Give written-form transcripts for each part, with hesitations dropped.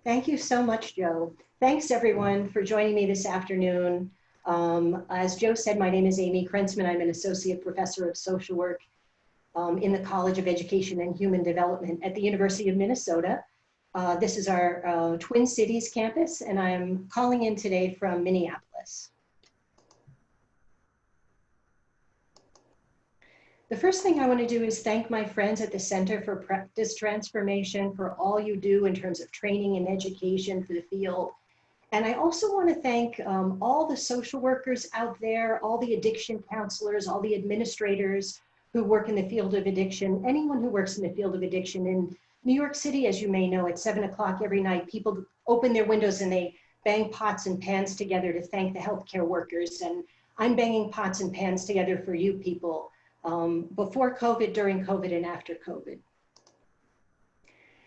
Thank you so much, Joe. Thanks everyone for joining me this afternoon. As Joe said, my name is Amy Krentzman. I'm an associate professor of social work in the College of Education and Human Development at the University of Minnesota. This is our Twin Cities campus, and I'm calling in today from Minneapolis. The first thing I want to do is thank my friends at the Center for Practice Transformation for all you do in terms of training and education for the field. And I also want to thank all the social workers out there, all the addiction counselors, all the administrators who work in the field of addiction, anyone who works in the field of addiction. In New York City, as you may know, at 7 o'clock every night, people open their windows and they bang pots and pans together to thank the healthcare workers. And I'm banging pots and pans together for you people. Before COVID, during COVID, and after COVID.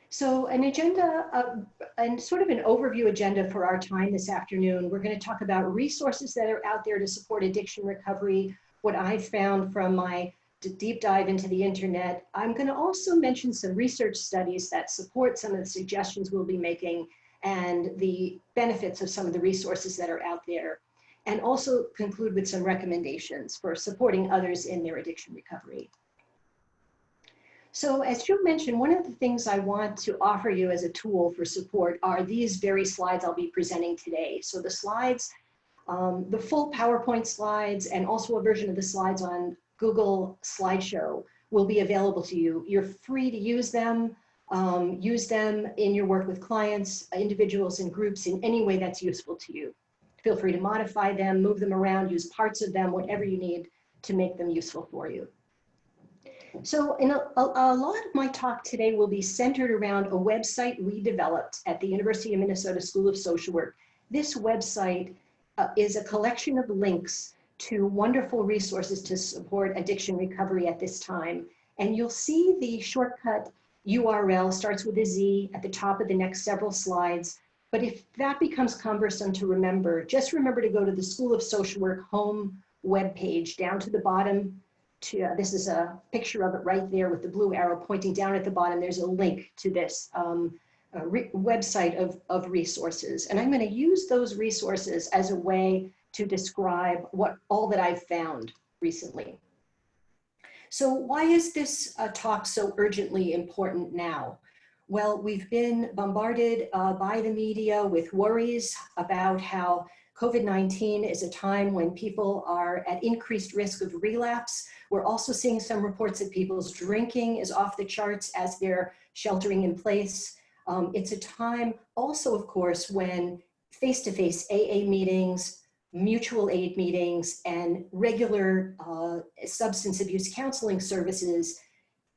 So an agenda and sort of an overview agenda for our time this afternoon. We're going to talk about resources that are out there to support addiction recovery, what I've found from my deep dive into the internet. I'm going to also mention some research studies that support some of the suggestions we'll be making and the benefits of some of the resources that are out there, and also conclude with some recommendations for supporting others in their addiction recovery. So as Joe mentioned, one of the things I want to offer you as a tool for support are these very slides I'll be presenting today. So the slides, the full PowerPoint slides, and also a version of the slides on Google Slideshow will be available to you. You're free to use them in your work with clients, individuals, and groups in any way that's useful to you. Feel free to modify them, move them around, use parts of them, whatever you need to make them useful for you. So in a lot of my talk today will be centered around a website we developed at the University of Minnesota School of Social Work. This website is a collection of links to wonderful resources to support addiction recovery at this time. And you'll see the shortcut URL starts with a Z at the top of the next several slides. But if that becomes cumbersome to remember, just remember to go to the School of Social Work home webpage down to the bottom. This is a picture of it right there with the blue arrow pointing down at the bottom. There's a link to this website of resources. And I'm going to use those resources as a way to describe all that I've found recently. So why is this talk so urgently important now? Well, we've been bombarded by the media with worries about how COVID-19 is a time when people are at increased risk of relapse. We're also seeing some reports that people's drinking is off the charts as they're sheltering in place. It's a time also, of course, when face-to-face AA meetings, mutual aid meetings, and regular substance abuse counseling services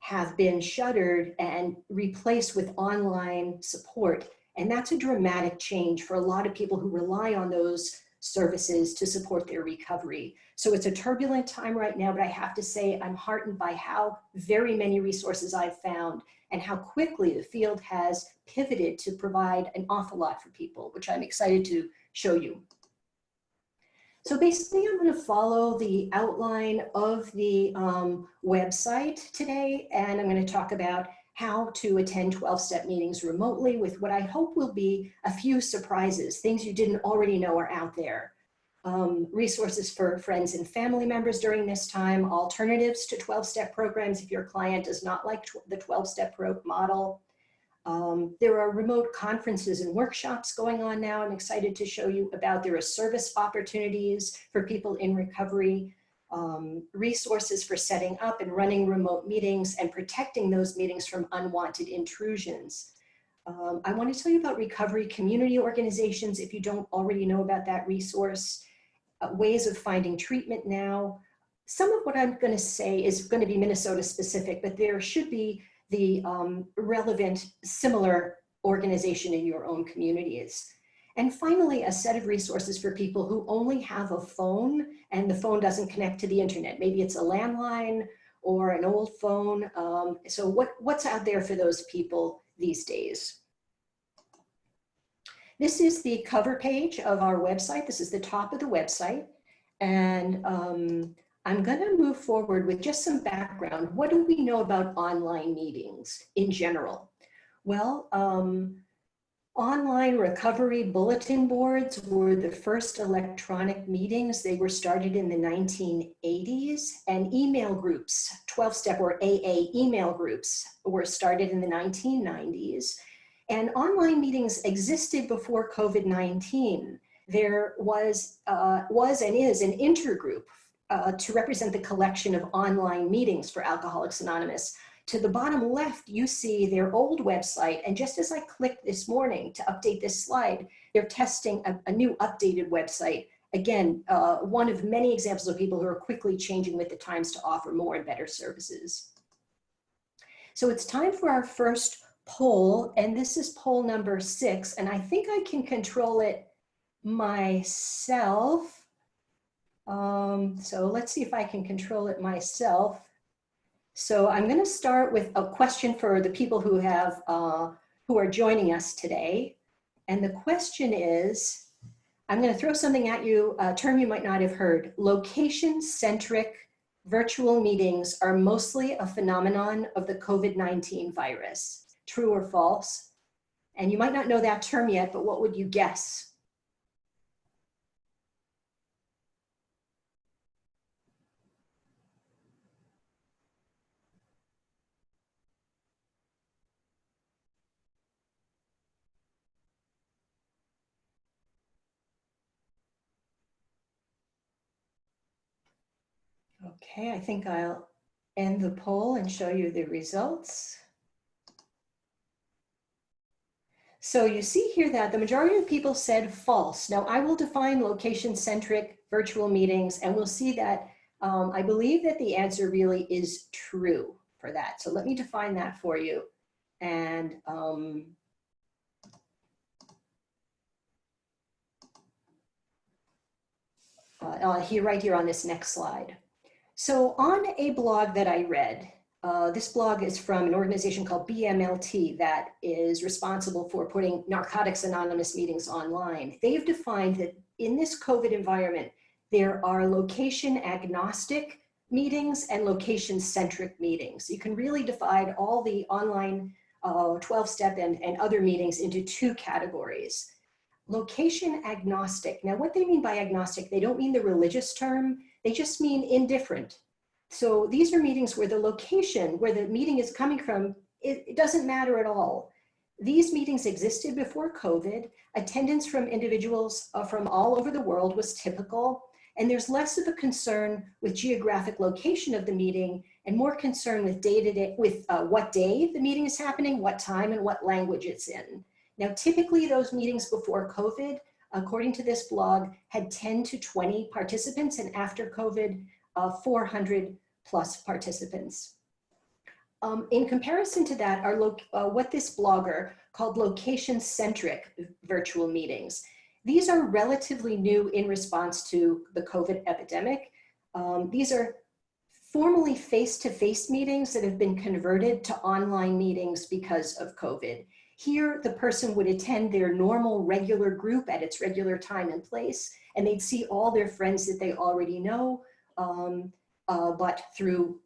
have been shuttered and replaced with online support. And that's a dramatic change for a lot of people who rely on those services to support their recovery. So it's a turbulent time right now, but I have to say I'm heartened by how very many resources I've found and how quickly the field has pivoted to provide an awful lot for people, which I'm excited to show you. So basically, I'm going to follow the outline of the website today, and I'm going to talk about how to attend 12-step meetings remotely with what I hope will be a few surprises, things you didn't already know are out there. Resources for friends and family members during this time, alternatives to 12-step programs if your client does not like the 12-step model. There are remote conferences and workshops going on now. I'm excited to show you about. There are service opportunities for people in recovery, resources for setting up and running remote meetings and protecting those meetings from unwanted intrusions. I want to tell you about recovery community organizations if you don't already know about that resource, ways of finding treatment now. Some of what I'm going to say is going to be Minnesota specific, but there should be the relevant similar organization in your own communities. And finally, a set of resources for people who only have a phone and the phone doesn't connect to the internet. Maybe it's a landline or an old phone. So what's out there for those people these days? This is the cover page of our website. This is the top of the website. And I'm going to move forward with just some background. What do we know about online meetings in general? Well, Online recovery bulletin boards were the first electronic meetings. They were started in the 1980s, and email groups, 12-step or AA email groups, were started in the 1990s. And online meetings existed before COVID-19. There was and is an intergroup to represent the collection of online meetings for Alcoholics Anonymous. To the bottom left, you see their old website. And just as I clicked this morning to update this slide, they're testing a new updated website. Again, one of many examples of people who are quickly changing with the times to offer more and better services. So it's time for our first poll, and this is poll number 6, and I think I can control it myself. So let's see if I can control it myself. So I'm going to start with a question for the people who have who are joining us today. And the question is, I'm going to throw something at you, a term you might not have heard. Location-centric virtual meetings are mostly a phenomenon of the COVID-19 virus. True or false? And you might not know that term yet, but what would you guess? Okay, I think I'll end the poll and show you the results. So you see here that the majority of people said false. Now I will define location-centric virtual meetings, and we'll see that I believe that the answer really is true for that. So let me define that for you. And here, right here on this next slide. So on a blog that I read, this blog is from an organization called BMLT that is responsible for putting Narcotics Anonymous meetings online. They've defined that in this COVID environment, there are location agnostic meetings and location centric meetings. You can really divide all the online 12-step and other meetings into 2 categories. Location agnostic. Now what they mean by agnostic, they don't mean the religious term, they just mean indifferent. So these are meetings where the location, where the meeting is coming from, it doesn't matter at all. These meetings existed before COVID. Attendance from individuals from all over the world was typical, and there's less of a concern with geographic location of the meeting and more concern with day-to-day, with what day the meeting is happening, what time, and what language it's in. Now, typically those meetings before COVID, according to this blog, had 10 to 20 participants, and after COVID, 400 plus participants. In comparison to that are what this blogger called location-centric virtual meetings. These are relatively new in response to the COVID epidemic. These are formally face-to-face meetings that have been converted to online meetings because of COVID. Here, the person would attend their normal regular group at its regular time and place, and they'd see all their friends that they already know, but through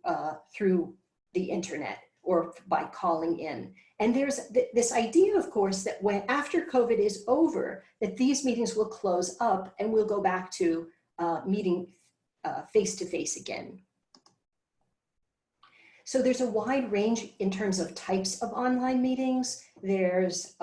the internet or by calling in. And there's this idea, of course, that when after COVID is over, that these meetings will close up and we'll go back to meeting face-to-face again. So there's a wide range in terms of types of online meetings. There's,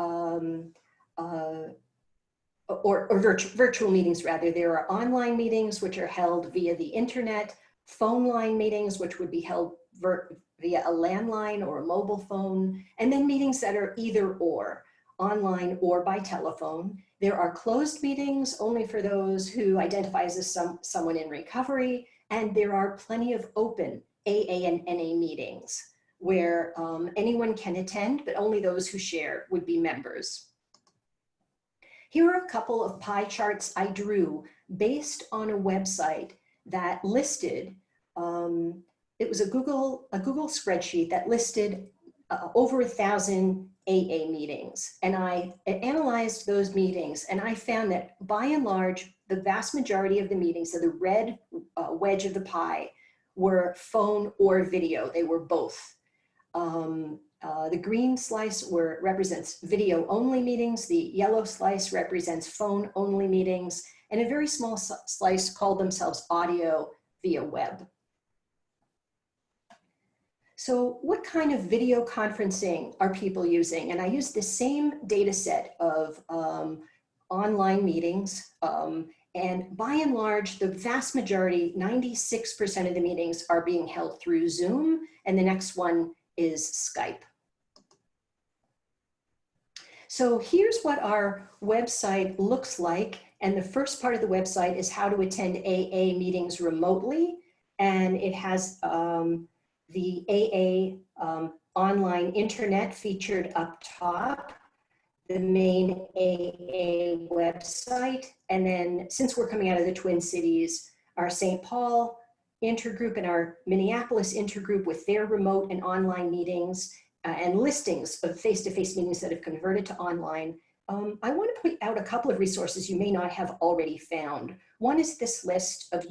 virtual meetings rather. There are online meetings which are held via the internet, phone line meetings which would be held via a landline or a mobile phone, and then meetings that are either or, online or by telephone. There are closed meetings only for those who identify as someone in recovery, and there are plenty of open AA and NA meetings where anyone can attend, but only those who share would be members. Here are a couple of pie charts I drew based on a website that listed, it was a Google spreadsheet that listed over 1,000 AA meetings. And I analyzed those meetings, and I found that by and large, the vast majority of the meetings, so the red wedge of the pie, were phone or video. They were both. The green slice represents video-only meetings. The yellow slice represents phone-only meetings. And a very small slice called themselves audio via web. So what kind of video conferencing are people using? And I use the same data set of online meetings. And by and large, the vast majority, 96% of the meetings are being held through Zoom. And the next one is Skype. So here's what our website looks like. And the first part of the website is how to attend AA meetings remotely. And it has the AA online internet featured up top, the main AA website. And then since we're coming out of the Twin Cities, our St. Paul intergroup and our Minneapolis intergroup with their remote and online meetings and listings of face-to-face meetings that have converted to online. I want to point out a couple of resources you may not have already found. One is this list of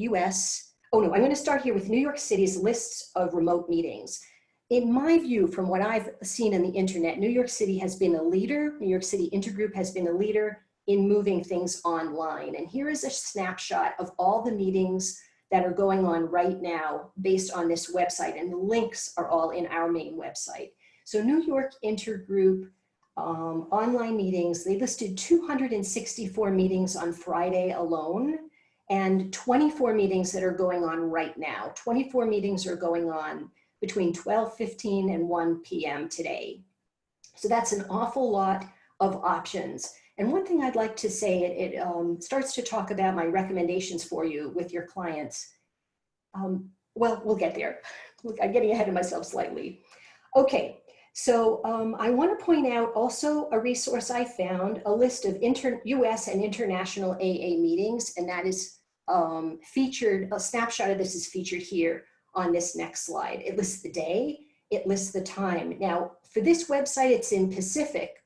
I'm going to start here with New York City's lists of remote meetings. In my view, from what I've seen on the internet, New York City has been a leader, New York City Intergroup has been a leader in moving things online. And here is a snapshot of all the meetings that are going on right now based on this website, and the links are all in our main website. So New York Intergroup online meetings, they listed 264 meetings on Friday alone, and 24 meetings that are going on right now. 24 meetings are going on between 12:15 and 1 p.m. today. So that's an awful lot of options. And one thing I'd like to say, it starts to talk about my recommendations for you with your clients. Well, we'll get there. I'm getting ahead of myself slightly. Okay. So I want to point out also a resource I found, a list of US and international AA meetings, and that is featured, a snapshot of this is featured here on this next slide. It lists the day, it lists the time. Now, for this website, it's in Pacific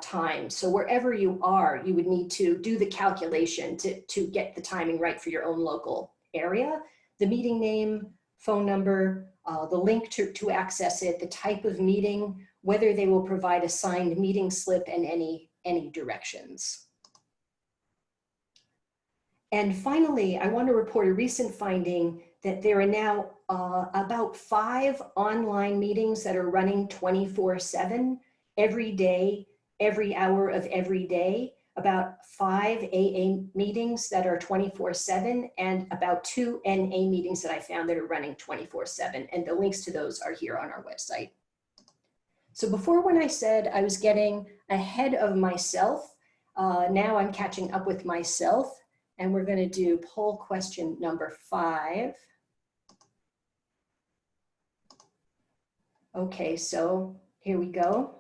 time. So wherever you are, you would need to do the calculation to get the timing right for your own local area. The meeting name, phone number, the link to access it, the type of meeting, whether they will provide a signed meeting slip, and any directions. And finally, I want to report a recent finding that there are now about 5 online meetings that are running 24/7 every day, every hour of every day. About 5 AA meetings that are 24/7, and about 2 NA meetings that I found that are running 24/7. And the links to those are here on our website. So before, when I said I was getting ahead of myself, now I'm catching up with myself. And we're going to do poll question number 5. Okay, so here we go.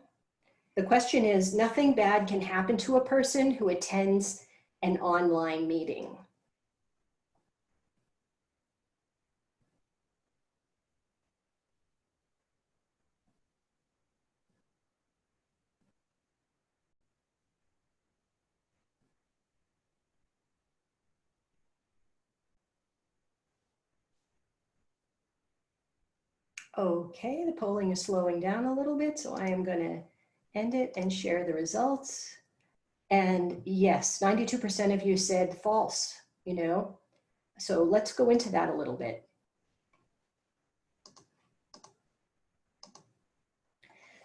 The question is, nothing bad can happen to a person who attends an online meeting. Okay, the polling is slowing down a little bit, so I am going to end it and share the results. And yes, 92% of you said false, So let's go into that a little bit.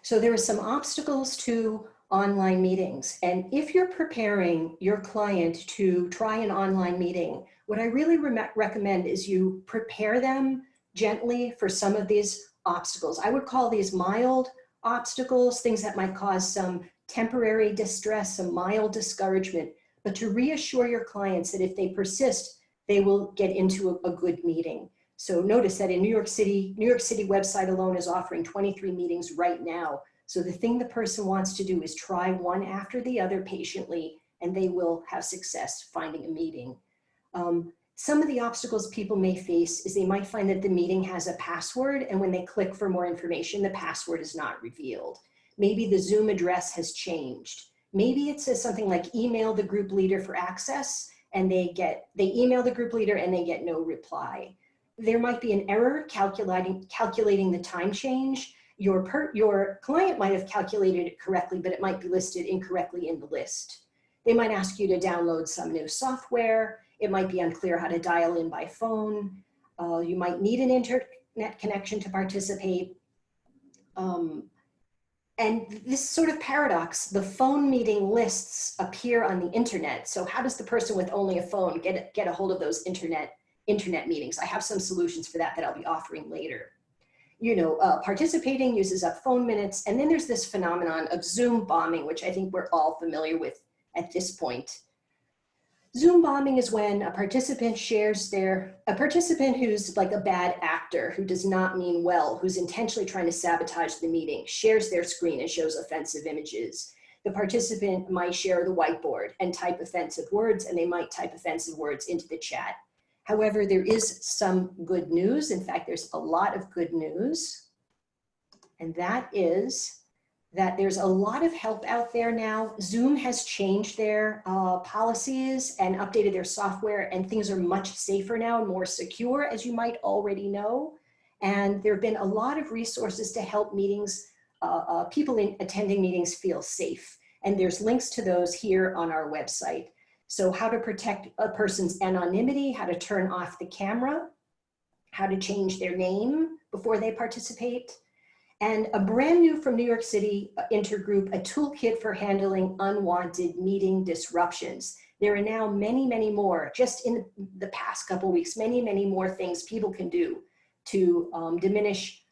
So there are some obstacles to online meetings. And if you're preparing your client to try an online meeting, what I really recommend is you prepare them gently for some of these obstacles. I would call these mild obstacles, things that might cause some temporary distress, some mild discouragement, but to reassure your clients that if they persist, they will get into a good meeting. So notice that in New York City website alone is offering 23 meetings right now. So the thing the person wants to do is try one after the other patiently, and they will have success finding a meeting. Some of the obstacles people may face is they might find that the meeting has a password, and when they click for more information, the password is not revealed. Maybe the Zoom address has changed. Maybe it says something like email the group leader for access, and they email the group leader and they get no reply. There might be an error calculating the time change, your client might have calculated it correctly, but it might be listed incorrectly in the list. They might ask you to download some new software. It might be unclear how to dial in by phone. You might need an internet connection to participate. And this sort of paradox, the phone meeting lists appear on the internet. So how does the person with only a phone get a hold of those internet meetings? I have some solutions for that I'll be offering later. You know, participating uses up phone minutes. And then there's this phenomenon of Zoom bombing, which I think we're all familiar with at this point. Zoom bombing is when a participant who's like a bad actor, who does not mean well, who's intentionally trying to sabotage the meeting, shares their screen and shows offensive images. The participant might share the whiteboard and type offensive words, and they might type offensive words into the chat. However, there is some good news. In fact, there's a lot of good news. And that is that there's a lot of help out there now. Zoom has changed their policies and updated their software, and things are much safer now and more secure, as you might already know. And there have been a lot of resources to help meetings, people attending meetings feel safe. And there's links to those here on our website. So how to protect a person's anonymity, how to turn off the camera, how to change their name before they participate, and a brand new from New York City intergroup, a toolkit for handling unwanted meeting disruptions. There are now many, many more, just in the past couple of weeks, many, many more things people can do to diminish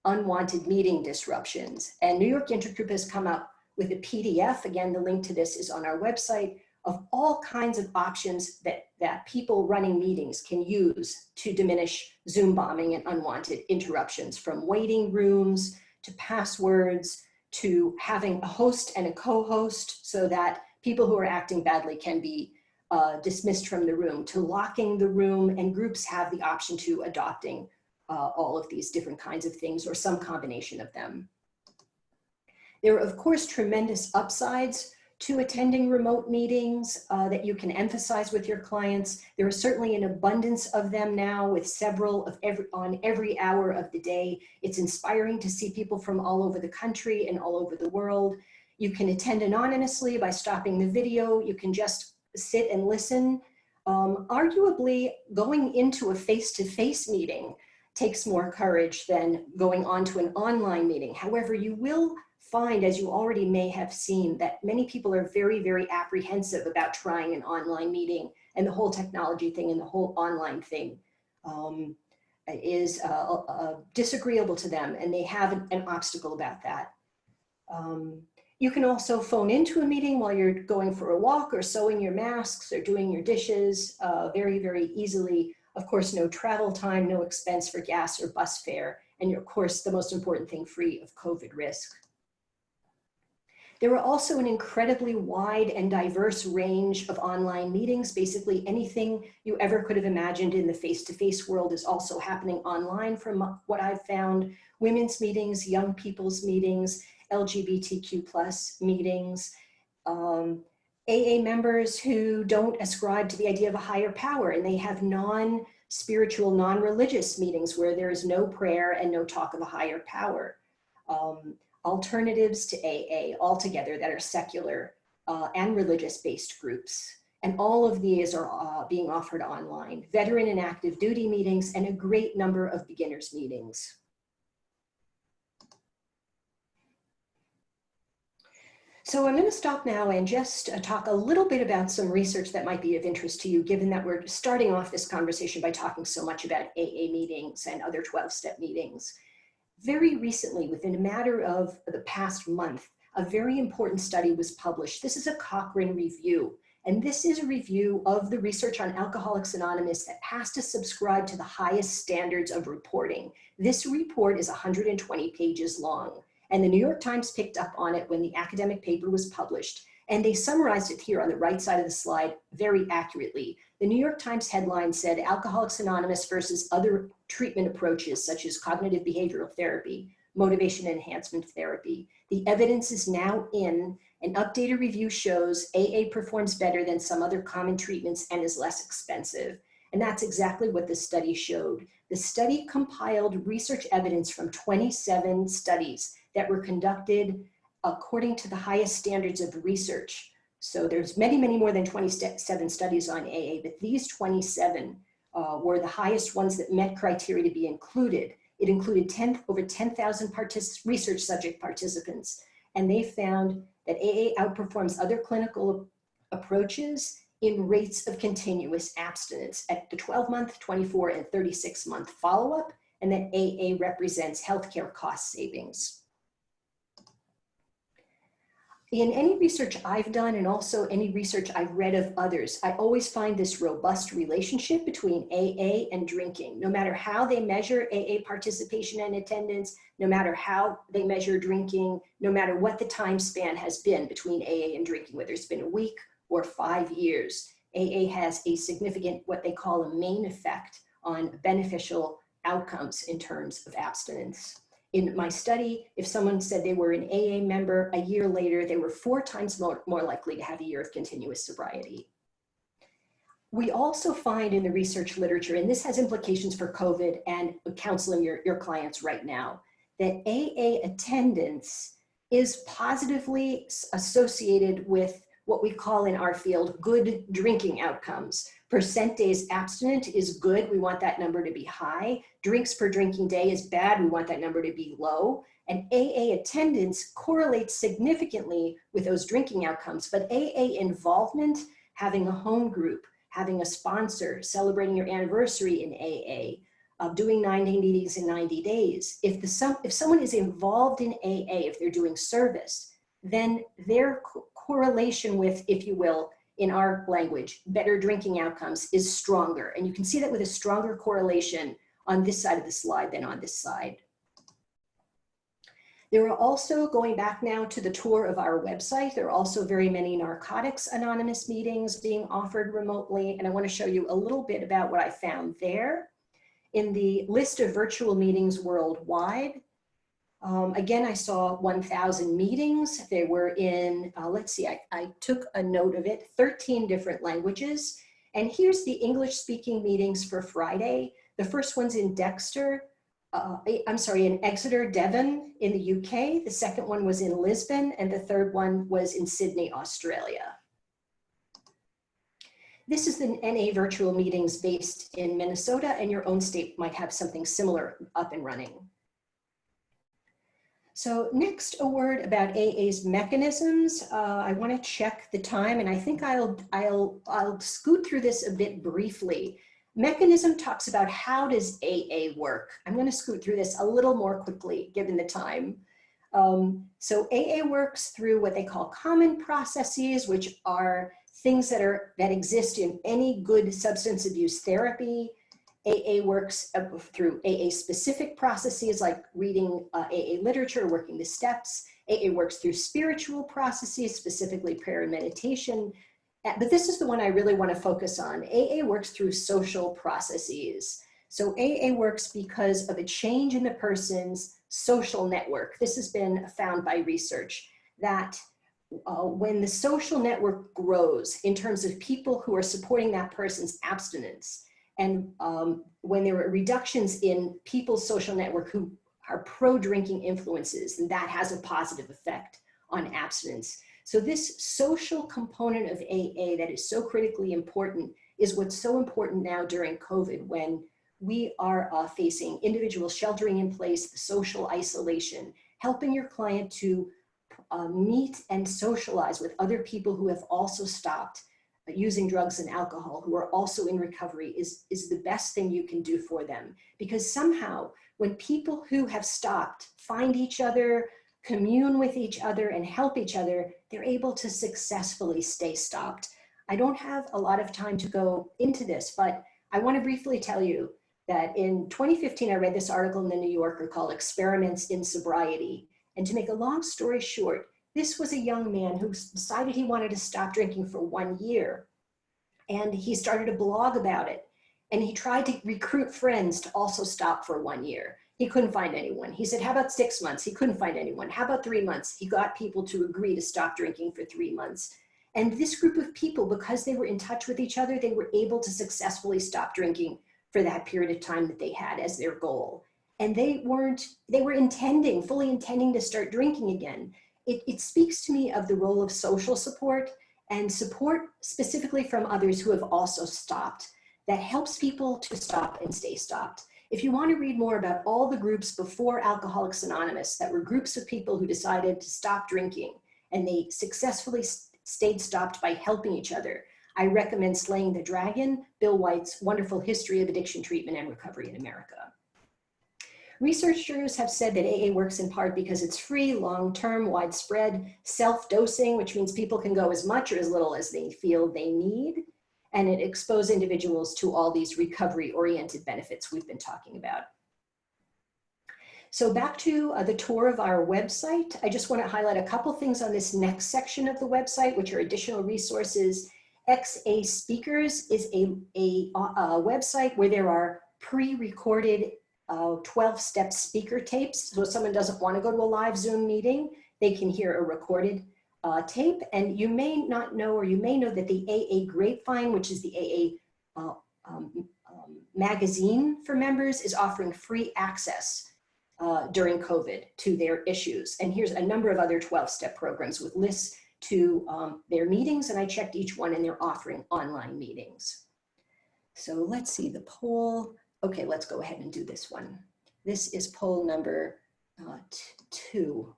unwanted meeting disruptions. And New York Intergroup has come up with a PDF, again, the link to this is on our website, of all kinds of options that people running meetings can use to diminish Zoom bombing and unwanted interruptions, from waiting rooms to passwords to having a host and a co-host so that people who are acting badly can be dismissed from the room, to locking the room, and groups have the option to adopting all of these different kinds of things or some combination of them. There are, of course, tremendous upsides to attending remote meetings that you can emphasize with your clients. There is certainly an abundance of them now, with several on every hour of the day. It's inspiring to see people from all over the country and all over the world. You can attend anonymously by stopping the video. You can just sit and listen. Arguably, going into a face-to-face meeting takes more courage than going on to an online meeting. However, you will find, as you already may have seen, that many people are very, very apprehensive about trying an online meeting, and the whole technology thing and the whole online thing is disagreeable to them, and they have an obstacle about that. You can also phone into a meeting while you're going for a walk or sewing your masks or doing your dishes very, very easily. Of course, no travel time, no expense for gas or bus fare, and you're, of course, the most important thing, free of COVID risk. There are also an incredibly wide and diverse range of online meetings. Basically, anything you ever could have imagined in the face-to-face world is also happening online from what I've found. Women's meetings, young people's meetings, LGBTQ+ meetings, AA members who don't ascribe to the idea of a higher power, and they have non-spiritual, non-religious meetings where there is no prayer and no talk of a higher power. Alternatives to AA altogether that are secular and religious-based groups. And all of these are being offered online. Veteran and active duty meetings, and a great number of beginners meetings. So I'm going to stop now and just talk a little bit about some research that might be of interest to you, given that we're starting off this conversation by talking so much about AA meetings and other 12-step meetings. Very recently, within a matter of the past month, a very important study was published. This is a Cochrane review, and this is a review of the research on Alcoholics Anonymous that has to subscribe to the highest standards of reporting. This report is 120 pages long, and the New York Times picked up on it when the academic paper was published, and they summarized it here on the right side of the slide very accurately. The New York Times headline said, Alcoholics Anonymous versus other treatment approaches such as cognitive behavioral therapy, motivation enhancement therapy. The evidence is now in. An updated review shows AA performs better than some other common treatments and is less expensive. And that's exactly what the study showed. The study compiled research evidence from 27 studies that were conducted according to the highest standards of research. So there's many, many more than 27 studies on AA, but these 27 were the highest ones that met criteria to be included. It included over 10,000 research subject participants, and they found that AA outperforms other clinical approaches in rates of continuous abstinence at the 12-month, 24, and 36-month follow-up, and that AA represents healthcare cost savings. In any research I've done, and also any research I've read of others, I always find this robust relationship between AA and drinking. No matter how they measure AA participation and attendance, no matter how they measure drinking, no matter what the time span has been between AA and drinking, whether it's been a week or 5 years, AA has a significant, what they call a main effect on beneficial outcomes in terms of abstinence. In my study, if someone said they were an AA member, a year later, they were 4 times more likely to have a year of continuous sobriety. We also find in the research literature, and this has implications for COVID and counseling your clients right now, that AA attendance is positively associated with what we call in our field good drinking outcomes. Percent days abstinent is good. We want that number to be high. Drinks per drinking day is bad. We want that number to be low. And AA attendance correlates significantly with those drinking outcomes. But AA involvement, having a home group, having a sponsor, celebrating your anniversary in AA, doing 90 meetings in 90 days. If someone is involved in AA, if they're doing service, then their correlation with, if you will, in our language, better drinking outcomes is stronger. And you can see that with a stronger correlation on this side of the slide than on this side. There are also, going back now to the tour of our website, there are also very many Narcotics Anonymous meetings being offered remotely. And I want to show you a little bit about what I found there. In the list of virtual meetings worldwide, again, I saw 1,000 meetings. They were in, let's see, I took a note of it, 13 different languages. And here's the English-speaking meetings for Friday. The first one's in in Exeter, Devon in the UK. The second one was in Lisbon, and the third one was in Sydney, Australia. This is the NA virtual meetings based in Minnesota, and your own state might have something similar up and running. So next, a word about AA's mechanisms. I want to check the time, and I think I'll scoot through this a bit briefly. Mechanism talks about how does AA work. I'm going to scoot through this a little more quickly, given the time. So AA works through what they call common processes, which are things that exist in any good substance abuse therapy. AA works through AA-specific processes like reading AA literature, working the steps. AA works through spiritual processes, specifically prayer and meditation. But this is the one I really want to focus on. AA works through social processes. So AA works because of a change in the person's social network. This has been found by research that when the social network grows in terms of people who are supporting that person's abstinence, and when there are reductions in people's social network who are pro-drinking influences, and that has a positive effect on abstinence. So this social component of AA that is so critically important is what's so important now during COVID, when we are facing individual sheltering in place, the social isolation, helping your client to meet and socialize with other people who have also stopped using drugs and alcohol, who are also in recovery, is the best thing you can do for them. Because somehow when people who have stopped find each other, commune with each other, and help each other, they're able to successfully stay stopped. I don't have a lot of time to go into this, but I want to briefly tell you that in 2015, I read this article in the New Yorker called Experiments in Sobriety. And to make a long story short, this was a young man who decided he wanted to stop drinking for 1 year. And he started a blog about it. And he tried to recruit friends to also stop for 1 year. He couldn't find anyone. He said, how about 6 months? He couldn't find anyone. How about 3 months? He got people to agree to stop drinking for 3 months. And this group of people, because they were in touch with each other, they were able to successfully stop drinking for that period of time that they had as their goal. And they were fully intending to start drinking again. It speaks to me of the role of social support and support specifically from others who have also stopped. That helps people to stop and stay stopped. If you want to read more about all the groups before Alcoholics Anonymous that were groups of people who decided to stop drinking and they successfully stayed stopped by helping each other, I recommend Slaying the Dragon, Bill White's Wonderful History of Addiction Treatment and Recovery in America. Researchers have said that AA works in part because it's free, long-term, widespread, self-dosing, which means people can go as much or as little as they feel they need, and it exposes individuals to all these recovery-oriented benefits we've been talking about. So back to the tour of our website, I just want to highlight a couple things on this next section of the website, which are additional resources. XA Speakers is a website where there are pre-recorded 12-step speaker tapes. So if someone doesn't want to go to a live Zoom meeting, they can hear a recorded tape. And you may not know, or you may know that the AA Grapevine, which is the AA magazine for members, is offering free access during COVID to their issues. And here's a number of other 12-step programs with lists to their meetings, and I checked each one and they're offering online meetings. So let's see the poll. Okay, let's go ahead and do this one. This is poll number 2.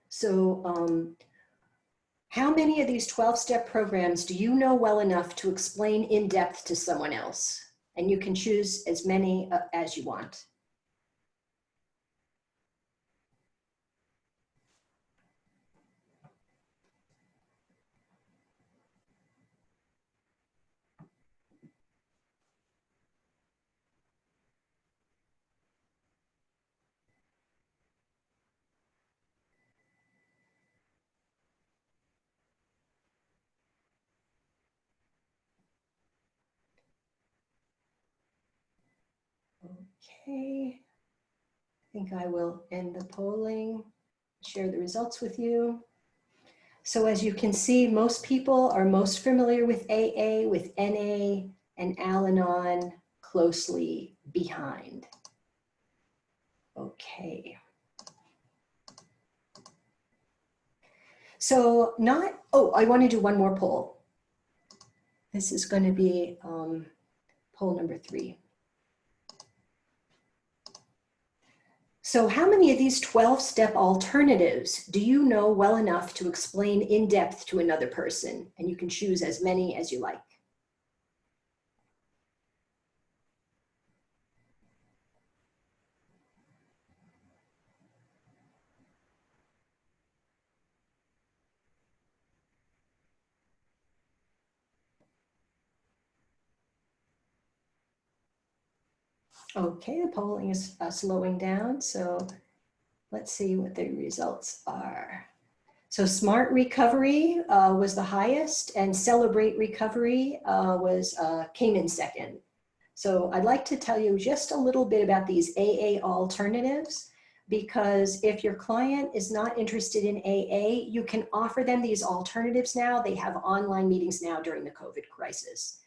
So how many of these 12-step programs do you know well enough to explain in depth to someone else? And you can choose as many as you want. Okay, I think I will end the polling, share the results with you. So as you can see, most people are most familiar with AA, with NA, and Al-Anon closely behind. Okay. So I want to do one more poll. This is going to be poll number 3. So how many of these 12-step alternatives do you know well enough to explain in depth to another person? And you can choose as many as you like. Okay, the polling is slowing down, so let's see what the results are. So Smart Recovery was the highest, and Celebrate Recovery came in second. So I'd like to tell you just a little bit about these AA alternatives, because if your client is not interested in AA, you can offer them these alternatives now. They have online meetings now during the COVID crisis.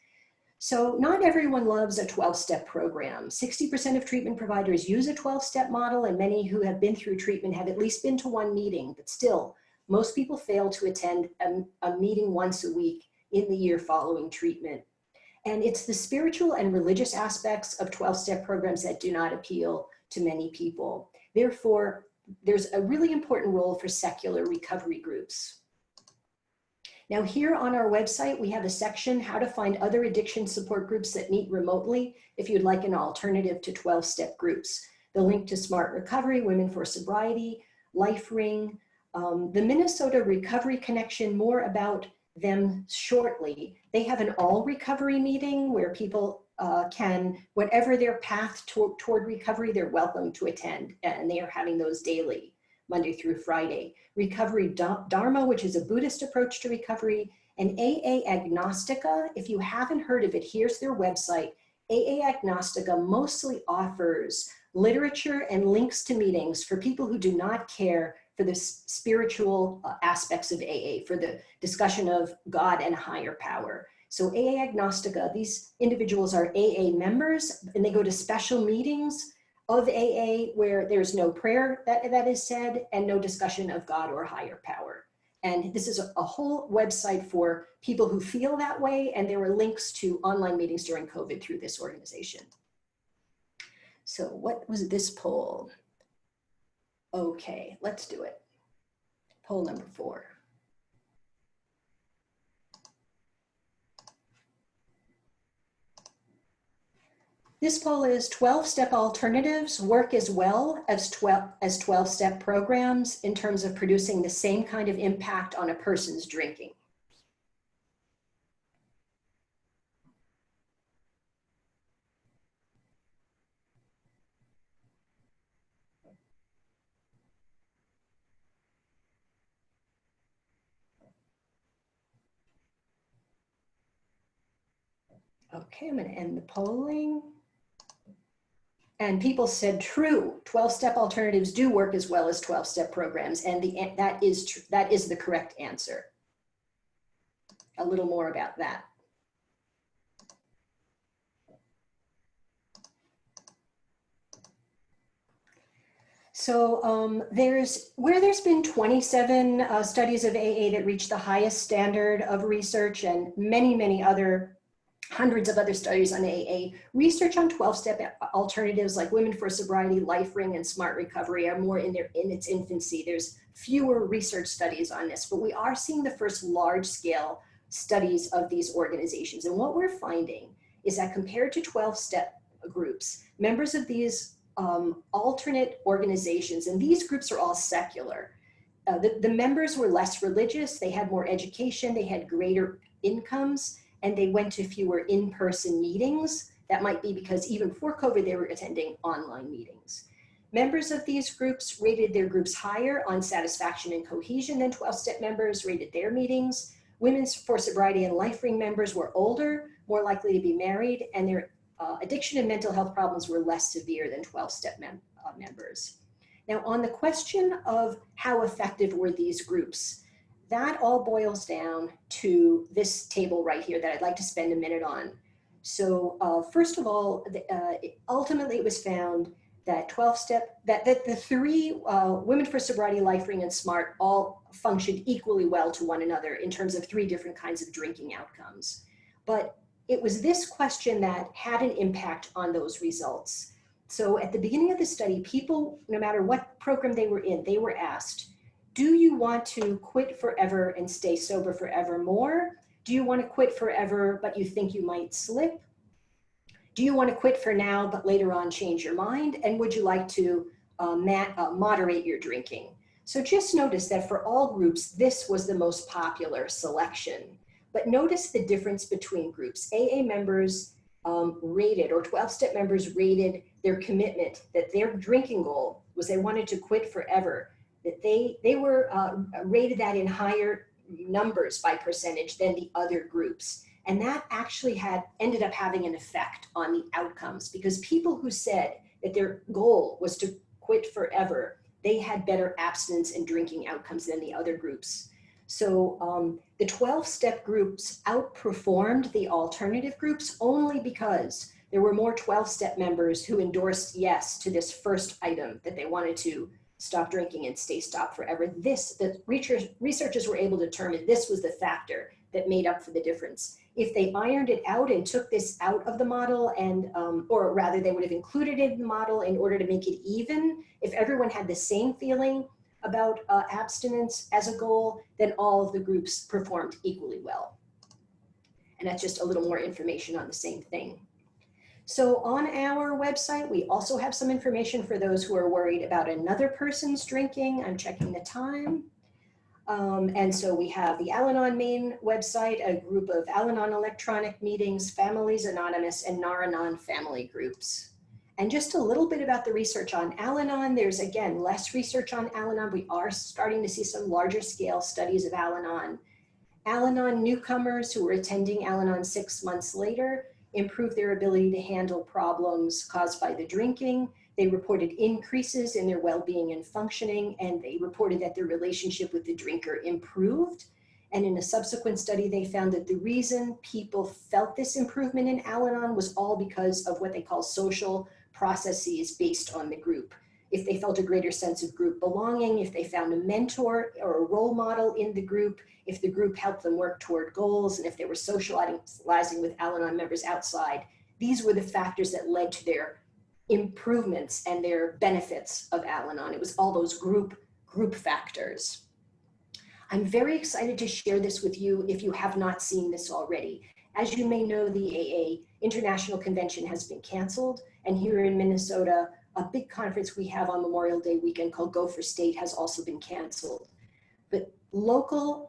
So not everyone loves a 12-step program. 60% of treatment providers use a 12-step model, and many who have been through treatment have at least been to one meeting, but still, most people fail to attend a meeting once a week in the year following treatment. And it's the spiritual and religious aspects of 12-step programs that do not appeal to many people. Therefore, there's a really important role for secular recovery groups. Now here on our website, we have a section, how to find other addiction support groups that meet remotely if you'd like an alternative to 12-step groups. The link to Smart Recovery, Women for Sobriety, Life Ring, the Minnesota Recovery Connection, more about them shortly. They have an all recovery meeting where people can, whatever their path toward recovery, they're welcome to attend, and they are having those daily, Monday through Friday. Recovery Dharma, which is a Buddhist approach to recovery, and AA Agnostica. If you haven't heard of it, here's their website. AA Agnostica mostly offers literature and links to meetings for people who do not care for the spiritual aspects of AA, for the discussion of God and higher power. So AA Agnostica, these individuals are AA members, and they go to special meetings of AA where there's no prayer that is said and no discussion of God or higher power. And this is a whole website for people who feel that way, and there were links to online meetings during COVID through this organization. So what was this poll? Okay, let's do it. Poll number 4. This poll is 12-step alternatives work as well as 12-step programs in terms of producing the same kind of impact on a person's drinking. Okay, I'm going to end the polling. And people said true, 12-step alternatives do work as well as 12-step programs, and that is the correct answer. A little more about that. So where there's been 27 studies of AA that reach the highest standard of research, and many other hundreds of other studies on AA. Research on 12-step alternatives like Women for Sobriety, LifeRing, and Smart Recovery are more in its infancy. There's fewer research studies on this, but we are seeing the first large-scale studies of these organizations. And what we're finding is that compared to 12-step groups, members of these alternate organizations, and these groups are all secular, the members were less religious, they had more education, they had greater incomes, and they went to fewer in-person meetings. That might be because even before COVID, they were attending online meetings. Members of these groups rated their groups higher on satisfaction and cohesion than 12-step members rated their meetings. Women for Sobriety and LifeRing members were older, more likely to be married, and their addiction and mental health problems were less severe than 12-step members. Now, on the question of how effective were these groups, that all boils down to this table right here that I'd like to spend a minute on. So first of all, ultimately it was found that 12-step, that the three Women for Sobriety, LifeRing, and SMART all functioned equally well to one another in terms of 3 different kinds of drinking outcomes. But it was this question that had an impact on those results. So at the beginning of the study, people, no matter what program they were in, they were asked, do you want to quit forever and stay sober forever more? Do you want to quit forever, but you think you might slip? Do you want to quit for now, but later on change your mind? And would you like to moderate your drinking? So just notice that for all groups, this was the most popular selection. But notice the difference between groups. AA members rated, or 12-step members rated their commitment that their drinking goal was they wanted to quit forever, that they were rated that in higher numbers by percentage than the other groups. And that actually ended up having an effect on the outcomes, because people who said that their goal was to quit forever, they had better abstinence and drinking outcomes than the other groups. So the 12-step groups outperformed the alternative groups only because there were more 12-step members who endorsed yes to this first item, that they wanted to stop drinking and stay stopped forever. The researchers were able to determine this was the factor that made up for the difference. If they ironed it out and took this out of the model, and or rather they would have included it in the model in order to make it even, if everyone had the same feeling about abstinence as a goal, then all of the groups performed equally well. And that's just a little more information on the same thing. So on our website, we also have some information for those who are worried about another person's drinking. I'm checking the time. And so we have the Al-Anon main website, a group of Al-Anon electronic meetings, Families Anonymous, and Nar-Anon family groups. And just a little bit about the research on Al-Anon. There's, again, less research on Al-Anon. We are starting to see some larger scale studies of Al-Anon. Al-Anon newcomers who were attending Al-Anon 6 months later improved their ability to handle problems caused by the drinking. They reported increases in their well-being and functioning, and they reported that their relationship with the drinker improved. And in a subsequent study, they found that the reason people felt this improvement in Al-Anon was all because of what they call social processes based on the group. If they felt a greater sense of group belonging, if they found a mentor or a role model in the group, if the group helped them work toward goals, and if they were socializing with Al-Anon members outside, these were the factors that led to their improvements and their benefits of Al-Anon. It was all those group factors. I'm very excited to share this with you if you have not seen this already. As you may know, the AA International Convention has been canceled, and here in Minnesota, a big conference we have on Memorial Day weekend called Go for State has also been canceled. But local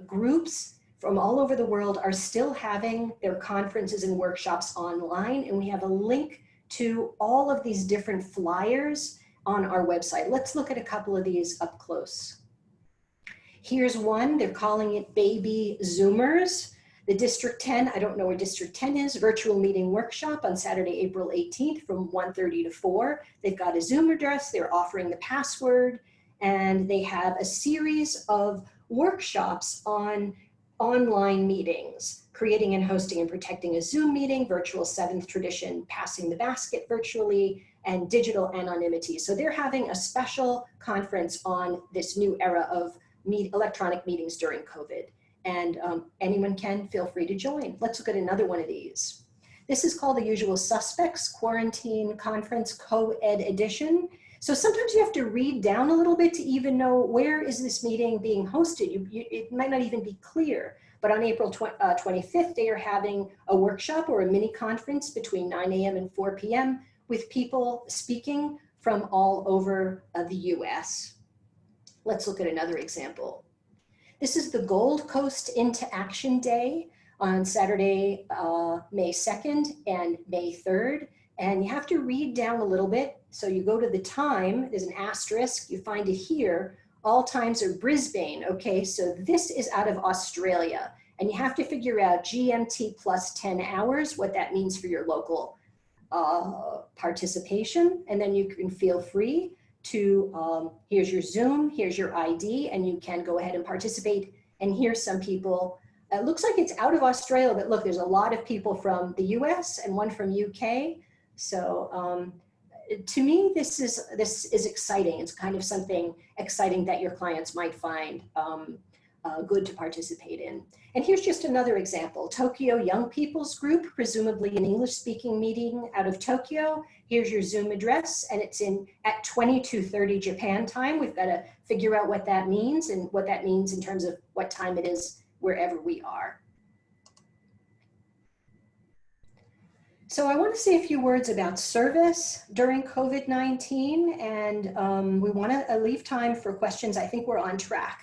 groups from all over the world are still having their conferences and workshops online, and we have a link to all of these different flyers on our website. Let's look at a couple of these up close. Here's one, they're calling it Baby Zoomers. The District 10, I don't know where District 10 is, virtual meeting workshop on Saturday, April 18th from 1:30 to 4. They've got a Zoom address, they're offering the password, and they have a series of workshops on online meetings, creating and hosting and protecting a Zoom meeting, virtual seventh tradition, passing the basket virtually, and digital anonymity. So they're having a special conference on this new era of electronic meetings during COVID. And anyone can feel free to join. Let's look at another one of these. This is called the Usual Suspects Quarantine Conference Co-Ed Edition. So sometimes you have to read down a little bit to even know where is this meeting being hosted. It might not even be clear, but on April 25th, they are having a workshop or a mini conference between 9 a.m. and 4 p.m. with people speaking from all over the US. Let's look at another example. This is the Gold Coast Into Action Day on Saturday, May 2nd and May 3rd. And you have to read down a little bit. So you go to the time, there's an asterisk, you find it here. All times are Brisbane, okay? So this is out of Australia. And you have to figure out GMT plus 10 hours, what that means for your local participation. And then you can feel free to, here's your Zoom, here's your ID, and you can go ahead and participate. And here's some people, it looks like it's out of Australia, but look, there's a lot of people from the US and one from UK. So to me, this is exciting. It's kind of something exciting that your clients might find good to participate in. And here's just another example. Tokyo Young People's Group, presumably an English-speaking meeting out of Tokyo. Here's your Zoom address, and it's at 22:30 Japan time. We've got to figure out what that means and what that means in terms of what time it is wherever we are. So I want to say a few words about service during COVID-19, and we want to leave time for questions. I think we're on track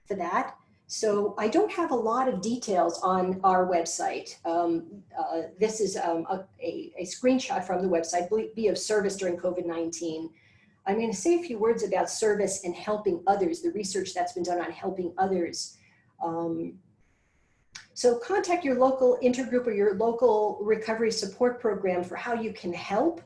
for that. So I don't have a lot of details on our website. This is a screenshot from the website, Be of Service During COVID-19. I'm going to say a few words about service and helping others, the research that's been done on helping others. So contact your local intergroup or your local recovery support program for how you can help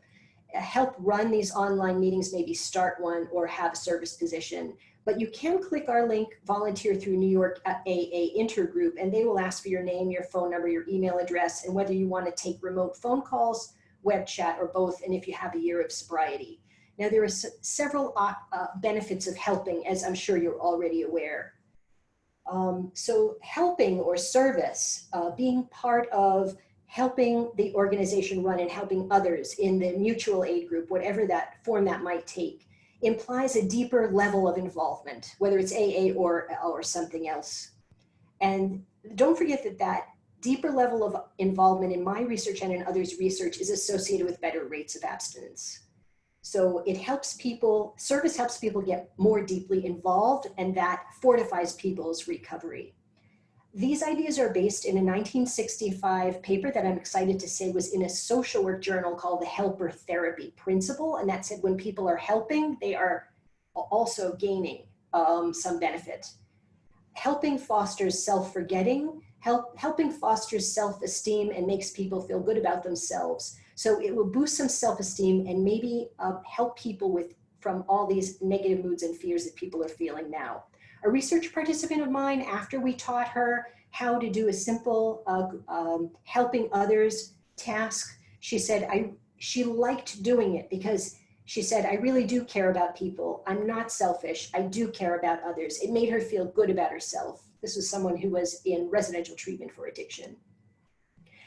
run these online meetings, maybe start one or have a service position. But you can click our link, volunteer through New York AA Intergroup, and they will ask for your name, your phone number, your email address, and whether you want to take remote phone calls, web chat, or both, and if you have a year of sobriety. Now, there are several benefits of helping, as I'm sure you're already aware. So helping or service, being part of helping the organization run and helping others in the mutual aid group, whatever that form that might take, implies a deeper level of involvement, whether it's AA or something else. And don't forget that that deeper level of involvement in my research and in others' research is associated with better rates of abstinence. So it helps people, service helps people get more deeply involved, and that fortifies people's recovery. These ideas are based in a 1965 paper that I'm excited to say was in a social work journal called the Helper Therapy Principle. And that said, when people are helping, they are also gaining some benefit. Helping fosters self-forgetting Helping fosters self-esteem and makes people feel good about themselves. So it will boost some self-esteem and maybe help people from all these negative moods and fears that people are feeling now. A research participant of mine, after we taught her how to do a simple helping others task, she said she liked doing it because she said, I really do care about people. I'm not selfish. I do care about others. It made her feel good about herself. This was someone who was in residential treatment for addiction.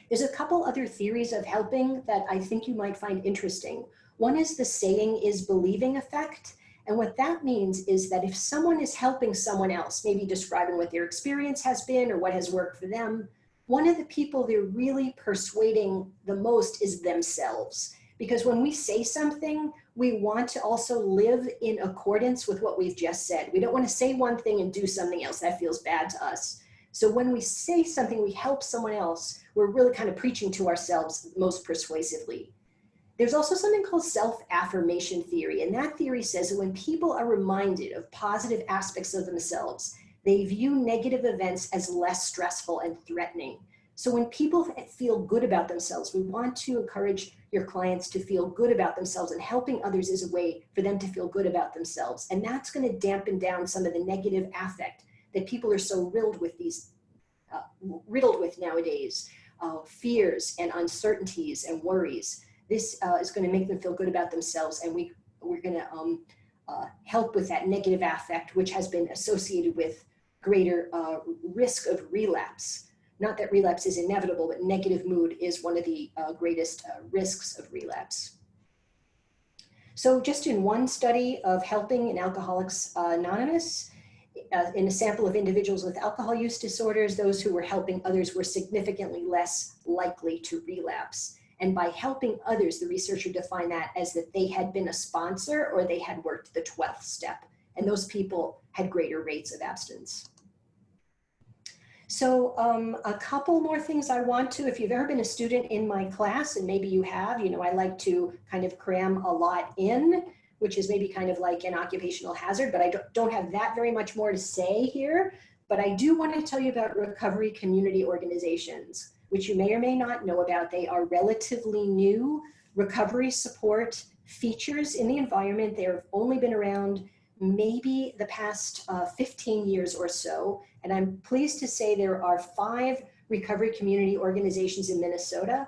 There's a couple other theories of helping that I think you might find interesting. One is the saying is believing effect. And what that means is that if someone is helping someone else, maybe describing what their experience has been or what has worked for them, one of the people they're really persuading the most is themselves. Because when we say something, we want to also live in accordance with what we've just said. We don't want to say one thing and do something else. That feels bad to us. So when we say something, we help someone else, we're really kind of preaching to ourselves most persuasively. There's also something called self-affirmation theory. And that theory says that when people are reminded of positive aspects of themselves, they view negative events as less stressful and threatening. So when people feel good about themselves, we want to encourage your clients to feel good about themselves, and helping others is a way for them to feel good about themselves. And that's going to dampen down some of the negative affect that people are so riddled with nowadays, fears and uncertainties and worries. This is going to make them feel good about themselves, and we're going to help with that negative affect, which has been associated with greater risk of relapse. Not that relapse is inevitable, but negative mood is one of the greatest risks of relapse. So just in one study of helping in Alcoholics Anonymous, in a sample of individuals with alcohol use disorders, those who were helping others were significantly less likely to relapse. And by helping others, the researcher defined that as that they had been a sponsor or they had worked the 12th step. And those people had greater rates of abstinence. So a couple more things I want to, if you've ever been a student in my class, and maybe you have, you know, I like to kind of cram a lot in, which is maybe kind of like an occupational hazard, but I don't have that very much more to say here. But I do want to tell you about recovery community organizations, which you may or may not know about. They are relatively new recovery support features in the environment. They've only been around maybe the past 15 years or so. And I'm pleased to say there are 5 recovery community organizations in Minnesota.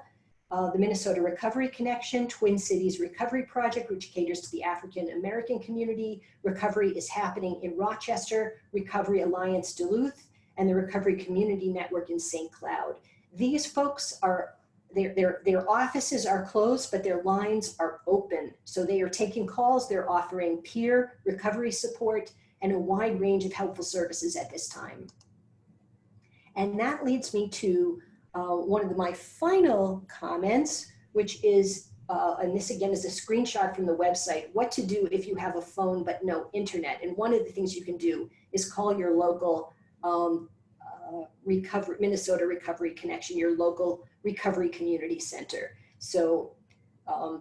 The Minnesota Recovery Connection, Twin Cities Recovery Project, which caters to the African American community. Recovery is happening in Rochester, Recovery Alliance Duluth, and the Recovery Community Network in St. Cloud. These folks are, their offices are closed, but their lines are open. So they are taking calls, they're offering peer recovery support and a wide range of helpful services at this time. And that leads me to one of my final comments, which is, and this again is a screenshot from the website, what to do if you have a phone but no internet. And one of the things you can do is call your local Minnesota Recovery Connection, your local recovery community center. So,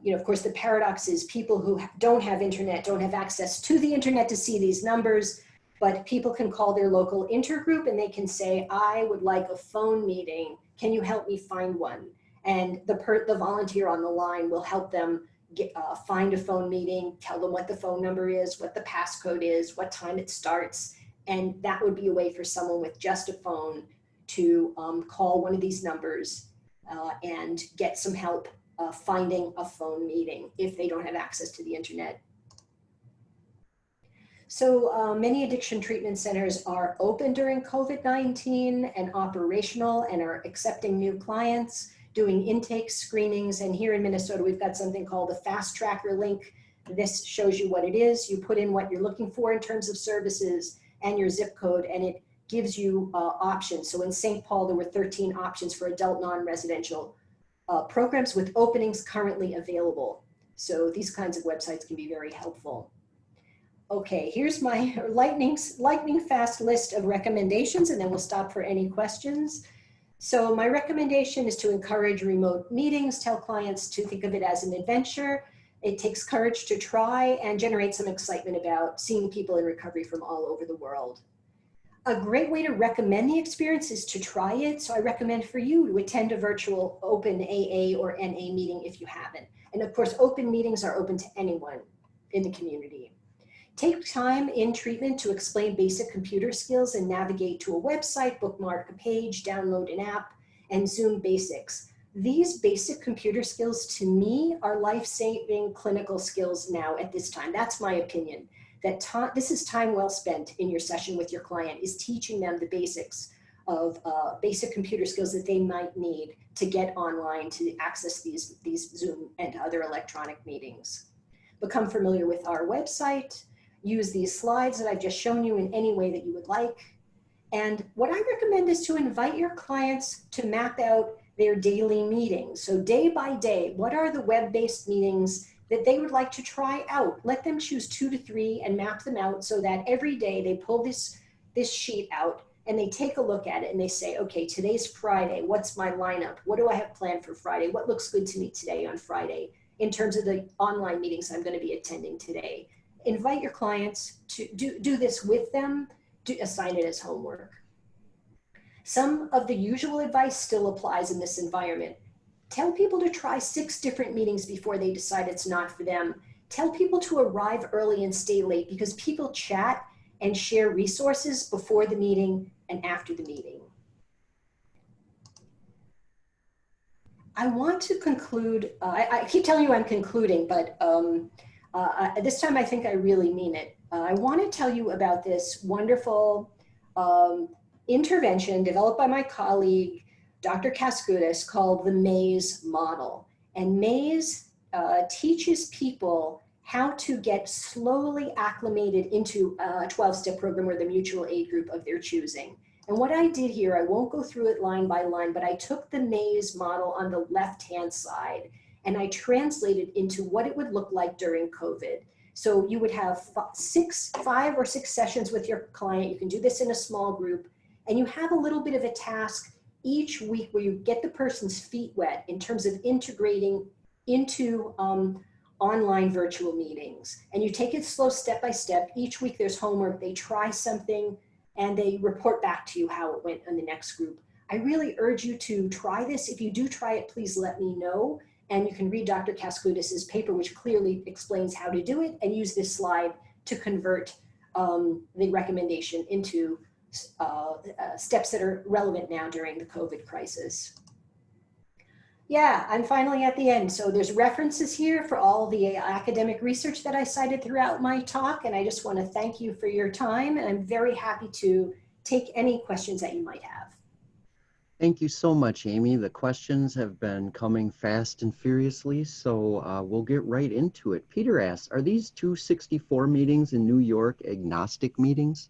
you know, of course, the paradox is people who don't have internet, don't have access to the internet to see these numbers, but people can call their local intergroup and they can say, I would like a phone meeting. Can you help me find one? And the volunteer on the line will help them find a phone meeting, tell them what the phone number is, what the passcode is, what time it starts. And that would be a way for someone with just a phone to call one of these numbers and get some help finding a phone meeting if they don't have access to the internet. So many addiction treatment centers are open during COVID-19 and operational and are accepting new clients, doing intake screenings. And here in Minnesota, we've got something called the Fast Tracker link. This shows you what it is. You put in what you're looking for in terms of services and your zip code, and it gives you options. So in St. Paul, there were 13 options for adult non-residential programs with openings currently available. So these kinds of websites can be very helpful. Okay, here's my lightning fast list of recommendations, and then we'll stop for any questions. So my recommendation is to encourage remote meetings, tell clients to think of it as an adventure. It takes courage to try and generate some excitement about seeing people in recovery from all over the world. A great way to recommend the experience is to try it. So I recommend for you to attend a virtual open AA or NA meeting if you haven't. And of course, open meetings are open to anyone in the community. Take time in treatment to explain basic computer skills and navigate to a website, bookmark a page, download an app, and Zoom basics. These basic computer skills to me are life-saving clinical skills now at this time. That's my opinion. This is time well spent in your session with your client, is teaching them the basics of basic computer skills that they might need to get online to access these Zoom and other electronic meetings. Become familiar with our website, use these slides that I've just shown you in any way that you would like. And what I recommend is to invite your clients to map out their daily meetings. So day by day, what are the web-based meetings that they would like to try out? Let them choose 2 to 3 and map them out so that every day they pull this sheet out and they take a look at it and they say, okay, today's Friday. What's my lineup? What do I have planned for Friday? What looks good to me today on Friday in terms of the online meetings I'm going to be attending today? Invite your clients to do this with them, to assign it as homework. Some of the usual advice still applies in this environment. Tell people to try 6 different meetings before they decide it's not for them. Tell people to arrive early and stay late because people chat and share resources before the meeting and after the meeting. I want to conclude, I keep telling you I'm concluding, but this time I think I really mean it. I want to tell you about this wonderful intervention developed by my colleague, Dr. Kaskudis, called the MAZE model. And MAZE teaches people how to get slowly acclimated into a 12-step program or the mutual aid group of their choosing. And what I did here, I won't go through it line by line, but I took the MAZE model on the left-hand side and I translated into what it would look like during COVID. So you would have 5 or 6 sessions with your client. You can do this in a small group, and you have a little bit of a task each week where you get the person's feet wet in terms of integrating into online virtual meetings. And you take it slow, step by step. Each week there's homework, they try something, and they report back to you how it went in the next group. I really urge you to try this. If you do try it, please let me know. And you can read Dr. Kaskudis's paper, which clearly explains how to do it, and use this slide to convert the recommendation into steps that are relevant now during the COVID crisis. Yeah, I'm finally at the end. So there's references here for all the academic research that I cited throughout my talk. And I just want to thank you for your time. And I'm very happy to take any questions that you might have. Thank you so much, Amy. The questions have been coming fast and furiously, so we'll get right into it. Peter asks, are these 264 meetings in New York agnostic meetings?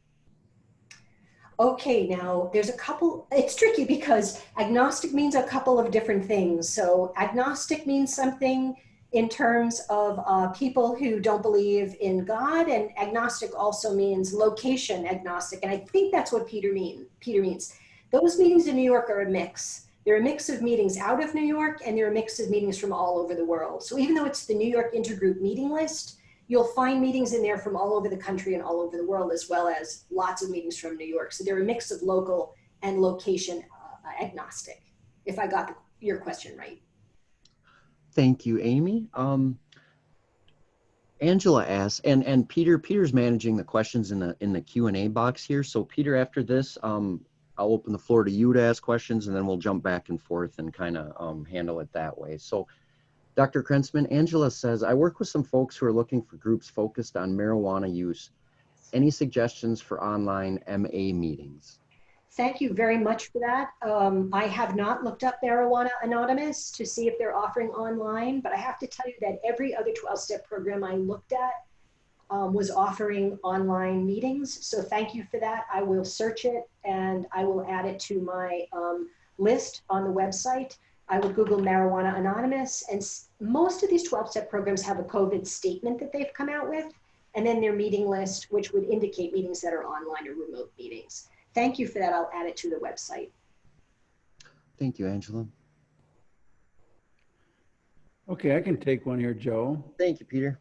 Okay, now there's a couple, it's tricky because agnostic means a couple of different things. So agnostic means something in terms of people who don't believe in God, and agnostic also means location agnostic. And I think that's what Peter means. Those meetings in New York are a mix. They're a mix of meetings out of New York, and they're a mix of meetings from all over the world. So even though it's the New York intergroup meeting list, you'll find meetings in there from all over the country and all over the world, as well as lots of meetings from New York. So they're a mix of local and location agnostic, if I got your question right. Thank you, Amy. Angela asks, and Peter's managing the questions in the Q&A box here. So Peter, after this, I'll open the floor to you to ask questions, and then we'll jump back and forth and kind of handle it that way. So Dr. Krentzman, Angela says, I work with some folks who are looking for groups focused on marijuana use. Any suggestions for online MA meetings? Thank you very much for that. I have not looked up Marijuana Anonymous to see if they're offering online, but I have to tell you that every other 12-step program I looked at was offering online meetings. So thank you for that. I will search it and I will add it to my list on the website. I will Google Marijuana Anonymous, and most of these 12-step programs have a COVID statement that they've come out with, and then their meeting list, which would indicate meetings that are online or remote meetings. Thank you for that. I'll add it to the website. Thank you, Angela. Okay, I can take one here, Joe. Thank you, Peter.